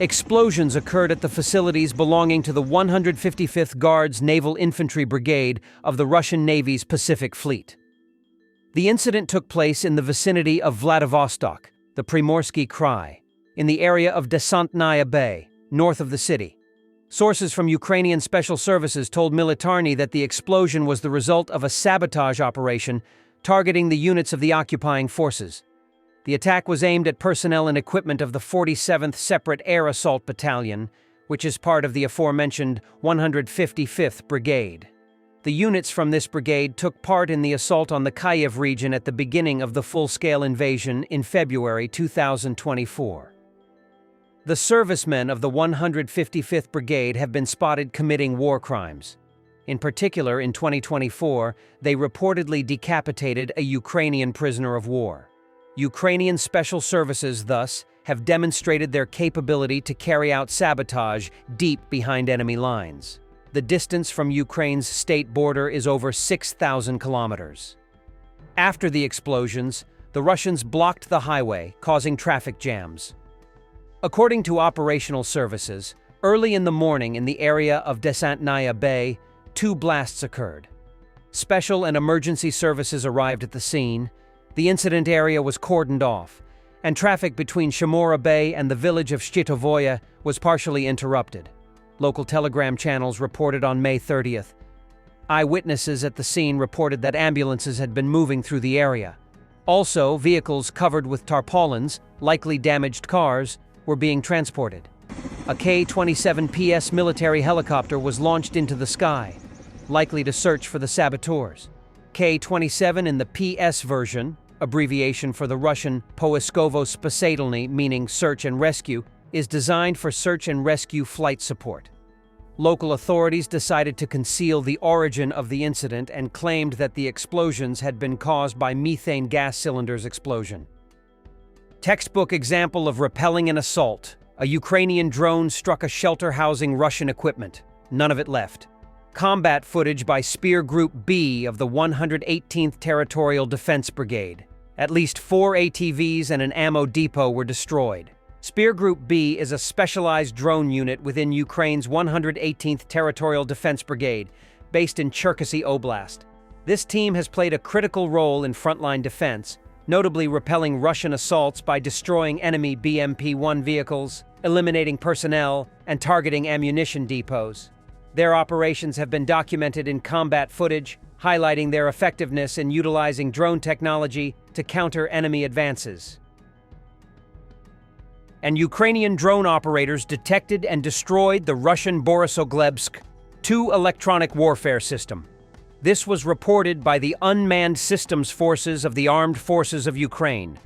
Explosions occurred at the facilities belonging to the 155th Guards Naval Infantry Brigade of the Russian Navy's Pacific Fleet. The incident took place in the vicinity of Vladivostok, the Primorsky Krai, in the area of Desantnaya Bay, north of the city. Sources from Ukrainian Special Services told Militarny that the explosion was the result of a sabotage operation targeting the units of the occupying forces. The attack was aimed at personnel and equipment of the 47th Separate Air Assault Battalion, which is part of the aforementioned 155th Brigade. The units from this brigade took part in the assault on the Kyiv region at the beginning of the full-scale invasion in February 2024. The servicemen of the 155th Brigade have been spotted committing war crimes. In particular, in 2024, they reportedly decapitated a Ukrainian prisoner of war. Ukrainian Special Services, thus, have demonstrated their capability to carry out sabotage deep behind enemy lines. The distance from Ukraine's state border is over 6,000 kilometers. After the explosions, the Russians blocked the highway, causing traffic jams. According to operational services, early in the morning in the area of Desantnaya Bay, 2 blasts occurred. Special and emergency services arrived at the scene. The incident area was cordoned off, and traffic between Shamora Bay and the village of Shchitovoye was partially interrupted. Local telegram channels reported on May 30th. Eyewitnesses at the scene reported that ambulances had been moving through the area. Also, vehicles covered with tarpaulins, likely damaged cars, were being transported. A K-27PS military helicopter was launched into the sky, likely to search for the saboteurs. K-27 in the PS version, abbreviation for the Russian Poiskovo Spasatelny, meaning search and rescue, is designed for search and rescue flight support. Local authorities decided to conceal the origin of the incident and claimed that the explosions had been caused by methane gas cylinders explosion. Textbook example of repelling an assault. A Ukrainian drone struck a shelter housing Russian equipment. None of it left. Combat footage by Spear Group B of the 118th Territorial Defense Brigade. At least 4 ATVs and an ammo depot were destroyed. Spear Group B is a specialized drone unit within Ukraine's 118th Territorial Defense Brigade, based in Cherkasy Oblast. This team has played a critical role in frontline defense, notably repelling Russian assaults by destroying enemy BMP-1 vehicles, eliminating personnel, and targeting ammunition depots. Their operations have been documented in combat footage, highlighting their effectiveness in utilizing drone technology to counter enemy advances. And Ukrainian drone operators detected and destroyed the Russian Borisogledsk 2 electronic warfare system. This was reported by the Unmanned Systems Forces of the Armed Forces of Ukraine.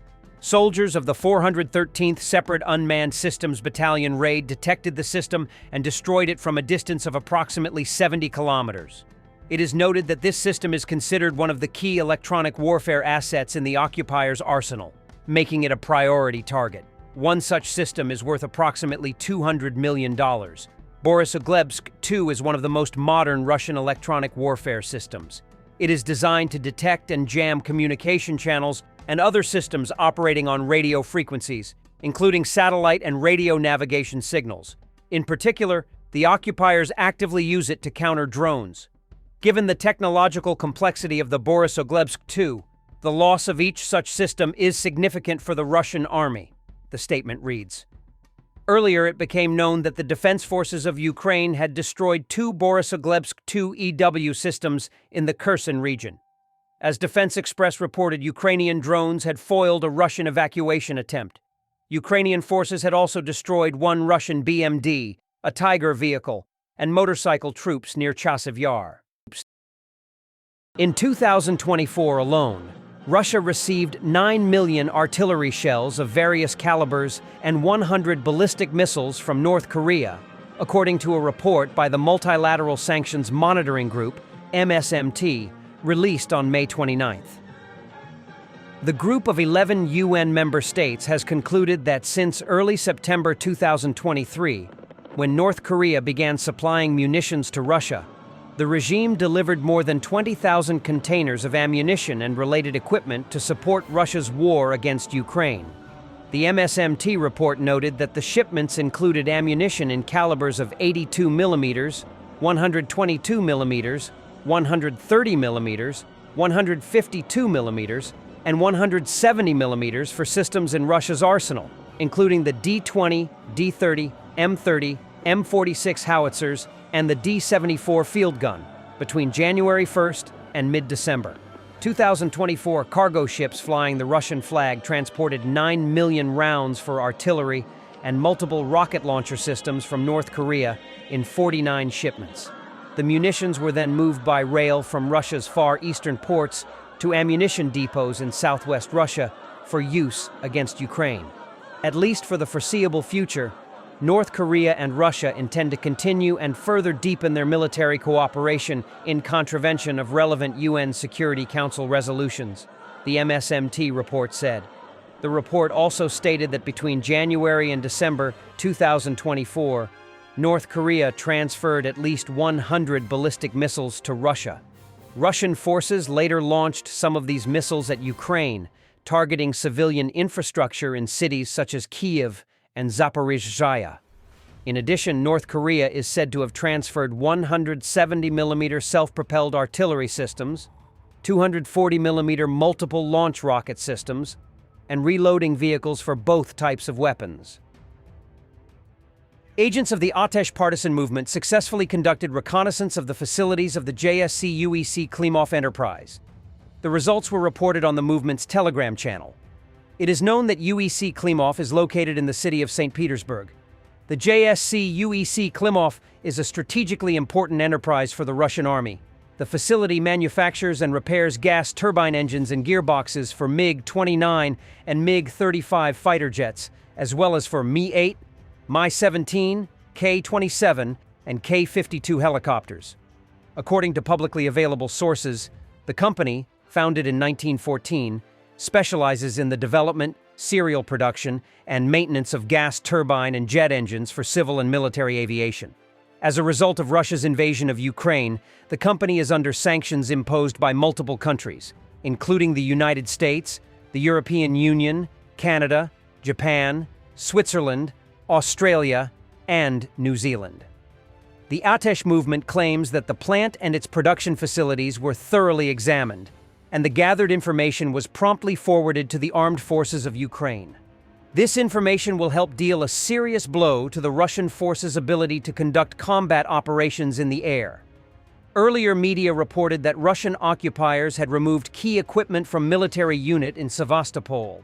Soldiers of the 413th Separate Unmanned Systems Battalion raid detected the system and destroyed it from a distance of approximately 70 kilometers. It is noted that this system is considered one of the key electronic warfare assets in the occupiers' arsenal, making it a priority target. One such system is worth approximately $200 million. Borisogledsk 2 is one of the most modern Russian electronic warfare systems. It is designed to detect and jam communication channels and other systems operating on radio frequencies, including satellite and radio navigation signals. In particular, the occupiers actively use it to counter drones. Given the technological complexity of the Borisogledsk 2, the loss of each such system is significant for the Russian army, the statement reads. Earlier, it became known that the defense forces of Ukraine had destroyed 2 Borisogledsk 2 EW systems in the Kherson region. As Defense Express reported, Ukrainian drones had foiled a Russian evacuation attempt. Ukrainian forces had also destroyed 1 Russian BMD, a Tiger vehicle, and motorcycle troops near Chasiv Yar. In 2024 alone, Russia received 9 million artillery shells of various calibers and 100 ballistic missiles from North Korea, according to a report by the Multilateral Sanctions Monitoring Group, MSMT, released on May 29th. The group of 11 UN member states has concluded that since early September 2023, when North Korea began supplying munitions to Russia, the regime delivered more than 20,000 containers of ammunition and related equipment to support Russia's war against Ukraine. The MSMT report noted that the shipments included ammunition in calibers of 82 mm, 122 mm, 130 mm, 152 mm, and 170 mm for systems in Russia's arsenal, including the D-20, D-30, M-30, M-46 howitzers, and the D-74 field gun, between January 1st and mid-December. 2024 cargo ships flying the Russian flag transported 9 million rounds for artillery and multiple rocket launcher systems from North Korea in 49 shipments. The munitions were then moved by rail from Russia's far eastern ports to ammunition depots in southwest Russia for use against Ukraine. At least for the foreseeable future, North Korea and Russia intend to continue and further deepen their military cooperation in contravention of relevant UN Security Council resolutions, the MSMT report said. The report also stated that between January and December 2024, North Korea transferred at least 100 ballistic missiles to Russia. Russian forces later launched some of these missiles at Ukraine, targeting civilian infrastructure in cities such as Kyiv and Zaporizhzhia. In addition, North Korea is said to have transferred 170 mm self-propelled artillery systems, 240 mm multiple launch rocket systems, and reloading vehicles for both types of weapons. Agents of the Atesh partisan movement successfully conducted reconnaissance of the facilities of the JSC-UEC Klimov enterprise. The results were reported on the movement's Telegram channel. It is known that UEC Klimov is located in the city of St. Petersburg. The JSC-UEC Klimov is a strategically important enterprise for the Russian army. The facility manufactures and repairs gas turbine engines and gearboxes for MiG-29 and MiG-35 fighter jets, as well as for Mi-8, Mi-17, K-27, and K-52 helicopters. According to publicly available sources, the company, founded in 1914, specializes in the development, serial production, and maintenance of gas turbine and jet engines for civil and military aviation. As a result of Russia's invasion of Ukraine, the company is under sanctions imposed by multiple countries, including the United States, the European Union, Canada, Japan, Switzerland, Australia, and New Zealand. The Atesh movement claims that the plant and its production facilities were thoroughly examined, and the gathered information was promptly forwarded to the armed forces of Ukraine. This information will help deal a serious blow to the Russian forces' ability to conduct combat operations in the air. Earlier media reported that Russian occupiers had removed key equipment from military unit in Sevastopol.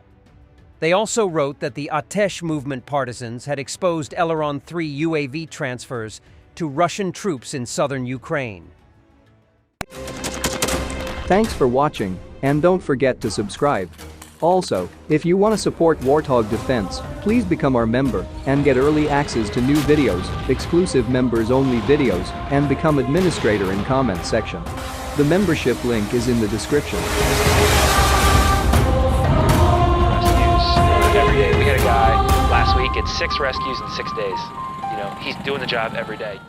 They also wrote that the Atesh movement partisans had exposed Eleron-3 UAV transfers to Russian troops in southern Ukraine. Thanks for watching, and don't forget to subscribe. Also, if you want to support Warthog Defense, please become our member and get early access to new videos, exclusive members-only videos, and become administrator in comment section. The membership link is in the description. Rescues every day. We had a guy last week at 6 rescues in 6 days. You know, he's doing the job every day.